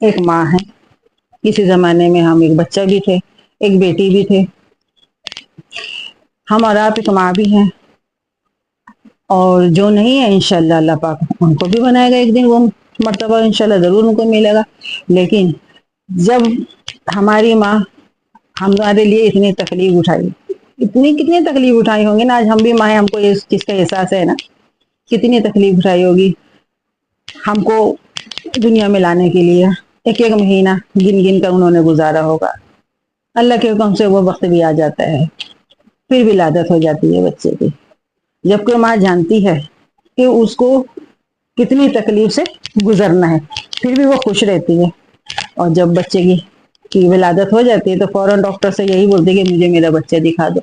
ایک ماں ہے. کسی زمانے میں ہم ایک بچہ بھی تھے, ایک بیٹی بھی تھے. ہم اور آپ ایک ماں بھی ہیں, اور جو نہیں ہے انشاءاللہ اللہ پاک ان کو بھی بنائے گا ایک دن, وہ مرتبہ انشاءاللہ ضرور ان کو ملے گا. لیکن جب ہماری ماں ہمارے لیے اتنی تکلیف اٹھائی, کتنی تکلیف اٹھائی ہوں گی نا, آج ہم بھی ماں ہیں, ہم کو اس چیز کا احساس ہے نا, کتنی تکلیف اٹھائی ہوگی ہم کو دنیا میں لانے کے لیے. ایک ایک مہینہ گن گن کر انہوں نے گزارا ہوگا. اللہ کے حکم سے وہ وقت بھی آ جاتا ہے, پھر ولادت ہو جاتی ہے بچے کی. جبکہ ماں جانتی ہے کہ اس کو کتنی تکلیف سے گزرنا ہے, پھر بھی وہ خوش رہتی ہے. اور جب بچے کی ولادت ہو جاتی ہے تو فوراً ڈاکٹر سے یہی بولتے کہ مجھے میرا بچہ دکھا دو.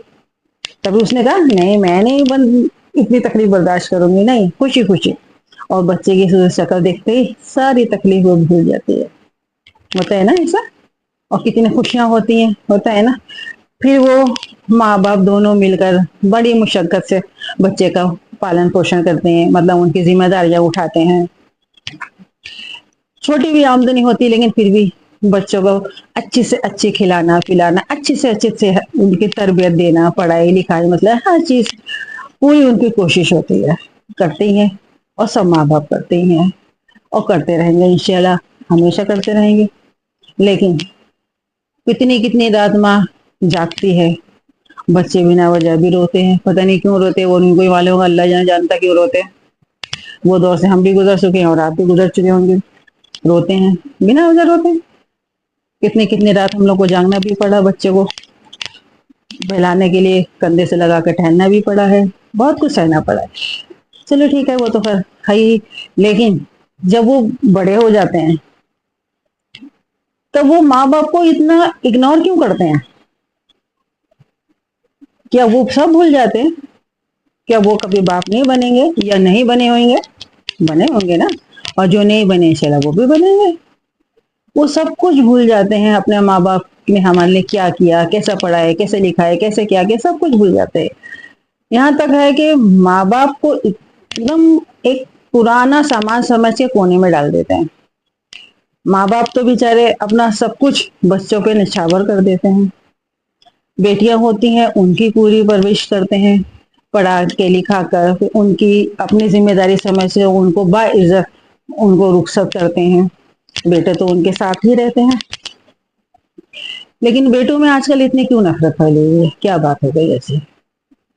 تبھی اس نے کہا نہیں, میں نہیں اتنی تکلیف برداشت کروں گی, نہیں, خوشی خوشی. اور بچے کی شکل دیکھتے ہی ساری تکلیف وہ بھول جاتی ہے. ہوتا ہے نا ایسا, اور کتنی خوشیاں ہوتی ہیں, ہوتا ہے نا. پھر وہ ماں باپ دونوں مل کر بڑی مشقت سے بچے کا پالن پوشن کرتے ہیں, مطلب ان کی ذمہ داریاں اٹھاتے ہیں. چھوٹی بھی آمدنی ہوتی ہے لیکن پھر بھی بچوں کو اچھی سے اچھی کھلانا پلانا, اچھی سے اچھی سے ان کی تربیت دینا, پڑھائی لکھائی مطلب ہر چیز پوری ان کی کوشش ہوتی ہے, کرتے ہیں, اور سب ماں باپ کرتے ہیں, اور کرتے رہیں گے انشاءاللہ, ہمیشہ کرتے رہیں گے. لیکن کتنی رات ماں جاگتی ہے, بچے بنا وجہ بھی روتے ہیں, پتہ نہیں کیوں روتے, وہ ان کو ہی معلوم ہوگا, اللہ جانتا کیوں روتے ہیں. وہ دور سے ہم بھی گزر چکے ہیں اور آپ بھی گزر چکے ہوں گے. روتے ہیں, بنا وجہ روتے ہیں. کتنی رات ہم لوگ کو جاگنا بھی پڑا بچے کو بہلانے کے لیے, کندھے سے لگا کے ٹہننا بھی پڑا ہے, بہت کچھ سہنا پڑا ہے. چلو ٹھیک ہے, وہ تو خیر ہے ہی. لیکن جب وہ بڑے ہو جاتے ہیں تو وہ ماں باپ کو اتنا اگنور کیوں کرتے ہیں؟ کیا وہ سب بھول جاتے ہیں؟ کیا وہ کبھی باپ نہیں بنیں گے, یا نہیں بنے ہوئیں گے؟ بنے ہوں گے نا, اور جو نہیں بنے انشاءاللہ وہ بھی بنیں گے. وہ سب کچھ بھول جاتے ہیں اپنے ماں باپ نے ہمارے لیے کیا کیا, کیسا پڑھائے, کیسے لکھائے, کیسے کیا کیا, سب کچھ بھول جاتے ہیں. یہاں تک ہے کہ ماں باپ کو ایک دم ایک پرانا سامان سمجھ کے کونے میں ڈال دیتے ہیں. ماں باپ تو بےچارے اپنا سب کچھ بچوں پہ نچھاور کر دیتے ہیں. بیٹیاں ہوتی ہیں ان کی پوری پرورش کرتے ہیں, پڑھا کے لکھا کر, ان کی اپنی ذمہ داری سمجھ سے ان کو باعزت ان کو رخصت کرتے ہیں. بیٹے تو ان کے ساتھ ہی رہتے ہیں. لیکن بیٹوں میں آج کل اتنی کیوں نفرت پھیلی ہوئی ہے, کیا بات ہو گئی ایسی؟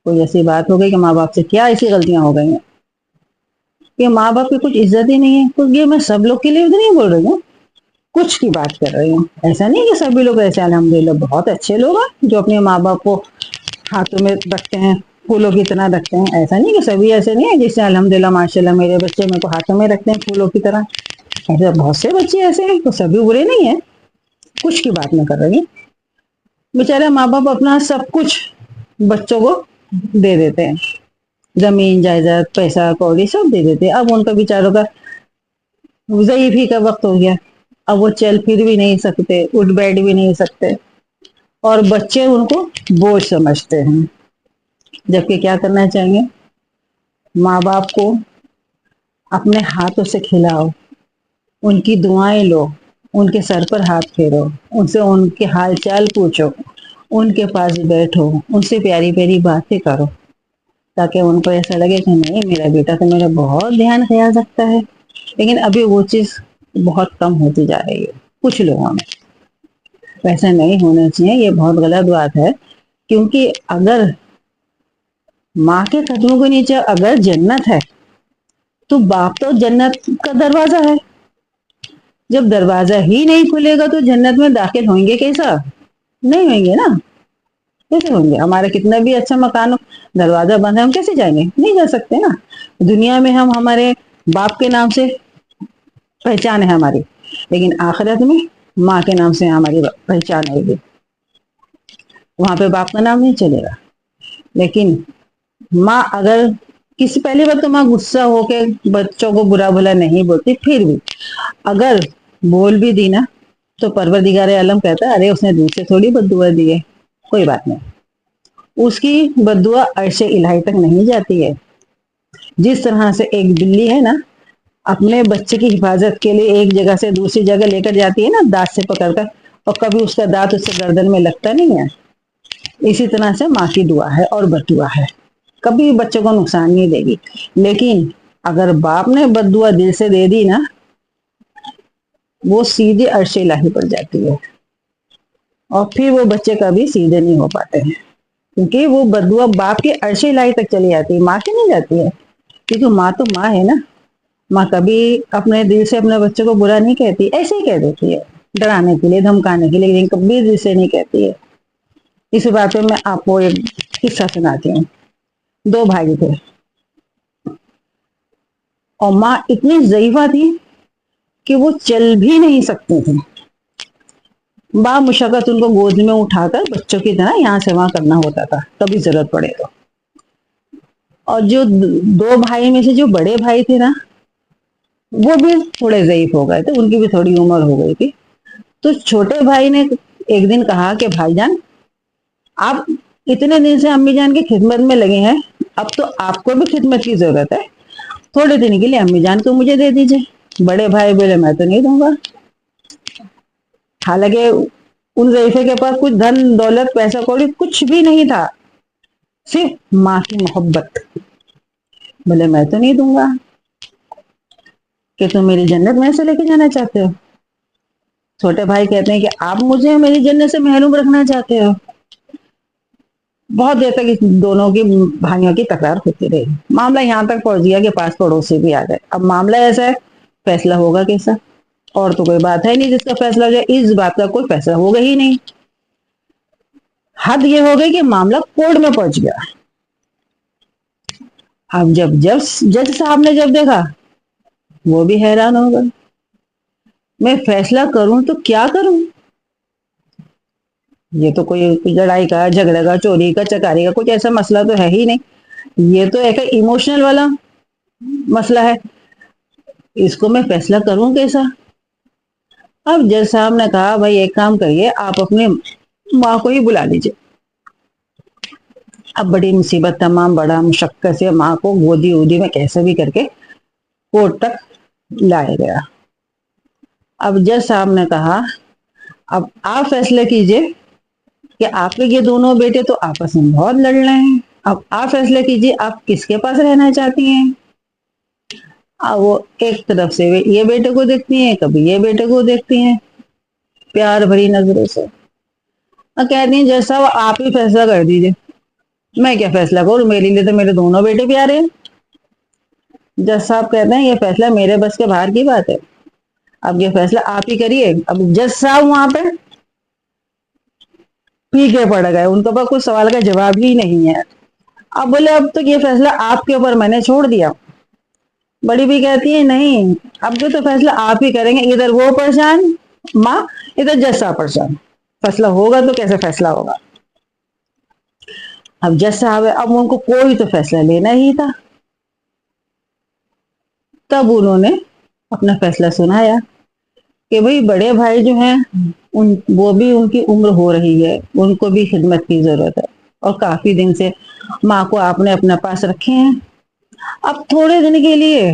کوئی ایسی بات ہو گئی کہ ماں باپ سے کیا ایسی غلطیاں ہو گئی ہیں کہ ماں باپ کی کچھ عزت ہی نہیں ہے؟ تو یہ میں سب لوگ کے لیے نہیں بول رہی ہوں, کچھ کی بات کر رہی ہوں. ایسا نہیں کہ سبھی لوگ ایسے, الحمدللہ بہت اچھے لوگ ہیں جو اپنے ماں باپ کو ہاتھوں میں رکھتے ہیں, پھولوں کی طرح رکھتے ہیں. ایسا نہیں کہ سبھی ایسے نہیں ہے, جیسے الحمدللہ ماشاءاللہ میرے بچے میرے کو ہاتھوں میں رکھتے ہیں پھولوں کی طرح. ایسے بہت سے بچے ایسے ہیں, تو سبھی برے نہیں ہیں, کچھ کی بات میں کر رہی ہوں. بیچارے ماں باپ اپنا سب کچھ بچوں کو دے دیتے ہیں, زمین جائیداد پیسہ کوڑی سب دے دیتے. اب ان کا بیچاروں کا ضعیفی کا وقت ہو گیا, اب وہ چل پھر بھی نہیں سکتے, اٹھ بیٹھ بھی نہیں سکتے, اور بچے ان کو بوجھ سمجھتے ہیں. جبکہ کیا کرنا چاہیے, ماں باپ کو اپنے ہاتھوں سے کھلاؤ, ان کی دعائیں لو, ان کے سر پر ہاتھ پھیرو, ان سے ان کے حال چال پوچھو, ان کے پاس بیٹھو, ان سے پیاری پیاری باتیں کرو, تاکہ ان کو ایسا لگے کہ نہیں میرا بیٹا تو میرا بہت دھیان خیال رکھتا ہے. لیکن ابھی وہ چیز بہت کم ہوتی جا رہی ہے کچھ لوگوں میں. ایسا نہیں ہونا چاہیے, یہ بہت غلط بات ہے. کیونکہ اگر ماں کے قدموں کے نیچے اگر جنت ہے تو باپ تو جنت کا دروازہ ہے. جب دروازہ ہی نہیں کھلے گا تو جنت میں داخل ہوئیں گے کیسا؟ نہیں ہوئیں گے نا. کیسے ہوں گے؟ ہمارا کتنا بھی اچھا مکان ہو, دروازہ بند ہے, ہم کیسے جائیں گے؟ نہیں جا سکتے نا. دنیا میں ہم ہمارے باپ کے نام سے پہچان ہے ہماری, لیکن آخرت میں ماں کے نام سے ہماری پہچان ہوگی. وہاں پہ باپ کا نام نہیں چلے گا. لیکن ماں اگر کسی پہلی بار تو ماں غصہ ہو کے بچوں کو برا بھلا نہیں بولتی, پھر بھی اگر بول بھی دی نا تو پروردگار عالم کہتا ہے ارے اس نے دل سے تھوڑی بد دعا دی ہے, کوئی بات نہیں. اس کی بد دعا عرش الہی تک نہیں جاتی ہے. جس طرح سے ایک بلی ہے نا, اپنے بچے کی حفاظت کے لیے ایک جگہ سے دوسری جگہ لے کر جاتی ہے نا دانت سے پکڑ کر، اور کبھی اس کا دانت اس سے گردن میں لگتا نہیں ہے، اسی طرح سے ماں کی دعا ہے اور بد دعا ہے، کبھی بچوں کو نقصان نہیں دے گی۔ لیکن اگر باپ نے بد دعا دل سے دے دی نا، وہ سیدھے عرش الہی پر جاتی ہے، اور پھر وہ بچے کبھی سیدھے نہیں ہو پاتے ہیں، کیونکہ وہ بد دعا باپ کے عرش الہی تک چلی جاتی ہے، ماں کی نہیں جاتی ہے، کیونکہ ماں تو ماں ہے نا۔ ماں کبھی اپنے دل سے اپنے بچوں کو برا نہیں کہتی، ایسے ہی کہہ دیتی ہے، ڈرانے کے لیے، دھمکانے کے لیے، لیکن کبھی دل سے نہیں کہتی ہے۔ اس بات پہ میں آپ کو ایک قصہ سناتی ہوں۔ دو بھائی تھے، اور ماں اتنی ضعیفہ تھی کہ وہ چل بھی نہیں سکتے تھے، بامشقت ان کو گود میں اٹھا کر بچوں کی طرح یہاں سے وہاں کرنا ہوتا تھا، کبھی ضرورت پڑے تو۔ اور جو دو بھائی میں سے جو بڑے بھائی تھے نا، وہ بھی تھوڑے ضعیف ہو گئے تھے، ان کی بھی تھوڑی عمر ہو گئی تھی۔ تو چھوٹے بھائی نے ایک دن کہا کہ بھائی جان، آپ اتنے دن سے امی جان کی خدمت میں لگے ہیں، اب تو آپ کو بھی خدمت کی ضرورت ہے، تھوڑے دن کے لیے امی جان کو مجھے دے دیجیے۔ بڑے بھائی بولے میں تو نہیں دوں گا، حالانکہ ان ضعیفے کے پاس کچھ دھن دولت پیسہ کوڑی کچھ بھی نہیں تھا، صرف ماں کی محبت۔ بولے میں تو نہیں دوں گا، کہ تم میری جنت میں سے لے کے جانا چاہتے ہو؟ چھوٹے بھائی کہتے ہیں کہ آپ مجھے میری جنت سے محروم رکھنا چاہتے ہو؟ بہت دیر تک اس دونوں کی بھائیوں کی تکرار ہوتی رہی، معاملہ یہاں تک پہنچ گیا کہ پاس پڑوسی بھی آ گئے۔ اب معاملہ ایسا ہے، فیصلہ ہوگا کیسا؟ اور تو کوئی بات ہے نہیں جس کا فیصلہ ہو جائے، اس بات کا کوئی فیصلہ ہوگا ہی نہیں۔ حد یہ ہو گئی کہ معاملہ کورٹ میں پہنچ گیا۔ اب جب جج صاحب نے جب دیکھا، وہ بھی حیران ہو گئے، میں فیصلہ کروں تو کیا کروں؟ یہ تو کوئی لڑائی کا، جھگڑے کا، چوری کا، چکاری کا کچھ ایسا مسئلہ تو ہے ہی نہیں، یہ تو ایک ایموشنل والا مسئلہ ہے، اس کو میں فیصلہ کروں کیسا؟ اب جج صاحب نے کہا بھائی ایک کام کریے، آپ اپنے ماں کو ہی بلا لیجیے۔ اب بڑی مصیبت، تمام بڑا مشقت سے ماں کو گودی اودی میں کیسے بھی کر کے کورٹ تک لایا گیا۔ اب جج صاحب نے کہا اب آپ فیصلہ کیجئے کہ آپ کے یہ دونوں بیٹے تو آپس میں بہت لڑ رہے ہیں، اب آپ فیصلہ کیجئے آپ کس کے پاس رہنا چاہتی ہیں؟ اب وہ ایک طرف سے یہ بیٹے کو دیکھتی ہیں، کبھی یہ بیٹے کو دیکھتی ہیں پیار بھری نظروں سے، اور کہتی ہیں جج صاحب آپ ہی فیصلہ کر دیجئے۔ میں کیا فیصلہ کروں، میرے لیے تو میرے دونوں بیٹے پیارے ہیں۔ جج صاحب کہتے ہیں یہ فیصلہ میرے بس کے باہر کی بات ہے، اب یہ فیصلہ آپ ہی کریے۔ اب جج صاحب وہاں پہ پیچھے پڑ گئے، ان کے پاس کوئی سوال کا جواب ہی نہیں ہے۔ اب بولے اب تو یہ فیصلہ آپ کے اوپر میں نے چھوڑ دیا۔ بڑی بھی کہتی ہے نہیں، اب جو تو فیصلہ آپ ہی کریں گے، ادھر وہ پریشان ماں، ادھر جج صاحب پریشان، فیصلہ ہوگا تو کیسے فیصلہ ہوگا؟ اب جج صاحب اب ان کو کوئی تو فیصلہ لینا ہی تھا، تب انہوں نے اپنا فیصلہ سنایا کہ بھئی بڑے بھائی جو ہیں وہ بھی ان کی عمر ہو رہی ہے، ان کو بھی خدمت کی ضرورت ہے، اور کافی دن سے ماں کو آپ نے اپنے پاس رکھے ہیں، اب تھوڑے دن کے لیے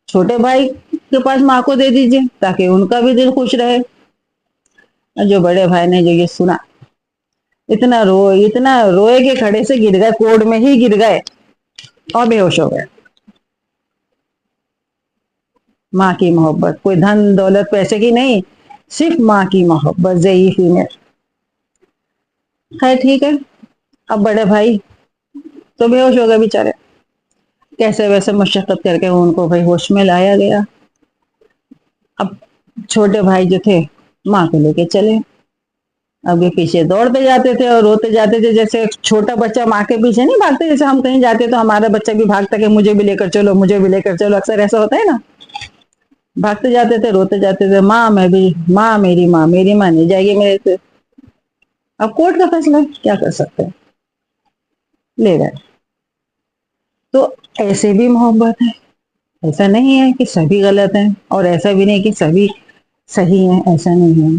چھوٹے بھائی کے پاس ماں کو دے دیجئے تاکہ ان کا بھی دل خوش رہے۔ جو بڑے بھائی نے جو یہ سنا، اتنا روئے کہ کھڑے سے گر گئے، کورٹ میں ہی گر گئے اور بے ہوش ہو گئے۔ ماں کی محبت، کوئی دھن دولت پیسے کی نہیں، صرف ماں کی محبت ضعیفی میں۔ خیر ٹھیک ہے، اب بڑے بھائی تو بے ہوش ہو گئے بیچارے، کیسے ویسے مشقت کر کے ان کو بھائی ہوش میں لایا گیا۔ اب چھوٹے بھائی جو تھے ماں کو لے کے چلے، اب یہ پیچھے دوڑتے جاتے تھے اور روتے جاتے تھے، جیسے ایک چھوٹا بچہ ماں کے پیچھے نہیں بھاگتے، جیسے ہم کہیں جاتے تو ہمارا بچہ بھی بھاگتا کہ مجھے بھی لے کر چلو، مجھے بھی لے کر چلو، اکثر ایسا ہوتا ہے نا، بھاگتے جاتے تھے، روتے جاتے تھے، ماں میں بھی، ماں میری ماں، میری ماں نہیں جائے گی میرے سے۔ اب کورٹ کا فیصلہ کیا کر سکتے ہیں، لے گئے۔ تو ایسے بھی محبت ہے، ایسا نہیں ہے کہ سبھی غلط ہیں، اور ایسا بھی نہیں کہ سبھی صحیح ہیں، ایسا نہیں ہے۔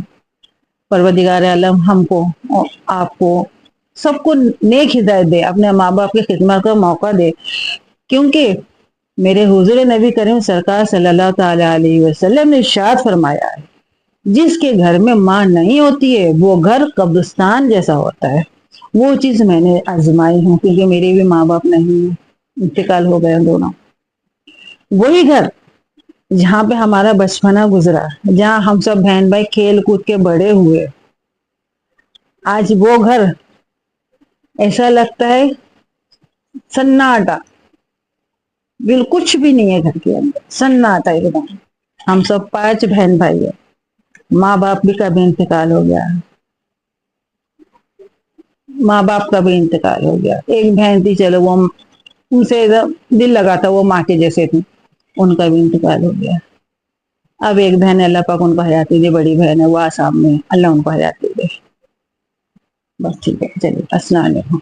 پروردگار عالم ہم کو اور آپ کو سب کو نیک ہدایت دے، اپنے ماں باپ کی خدمت کا موقع دے، کیونکہ میرے حضور نبی کریم سرکار صلی اللہ تعالی علیہ وسلم نے ارشاد فرمایا ہے جس کے گھر میں ماں نہیں ہوتی ہے وہ گھر قبرستان جیسا ہوتا ہے. وہ چیز میں نے آزمائی ہوں کیونکہ میرے بھی ماں باپ نہیں ہیں, انتقال ہو گئے دونوں. وہی گھر جہاں پہ ہمارا بچپنا گزرا, جہاں ہم سب بہن بھائی کھیل کود کے بڑے ہوئے, آج وہ گھر ایسا لگتا ہے سناٹا, کچھ بھی نہیں ہے گھر کے اندر, سناٹا ایک دم. ہم سب 5 بہن بھائی ہیں, ماں باپ بھی کبھی انتقال ہو گیا, ماں باپ کا بھی انتقال ہو گیا. ایک بہن تھی چلو وہ ان سے دل لگا تھا, وہ ماں کے جیسے تھی, ان کا بھی انتقال ہو گیا. اب ایک بہن اللہ پاک ان کو حیات دے, بڑی بہن ہے وہ آسام میں, اللہ ان کو حیات دے. بس ٹھیک ہے, چلیے السلام علیکم.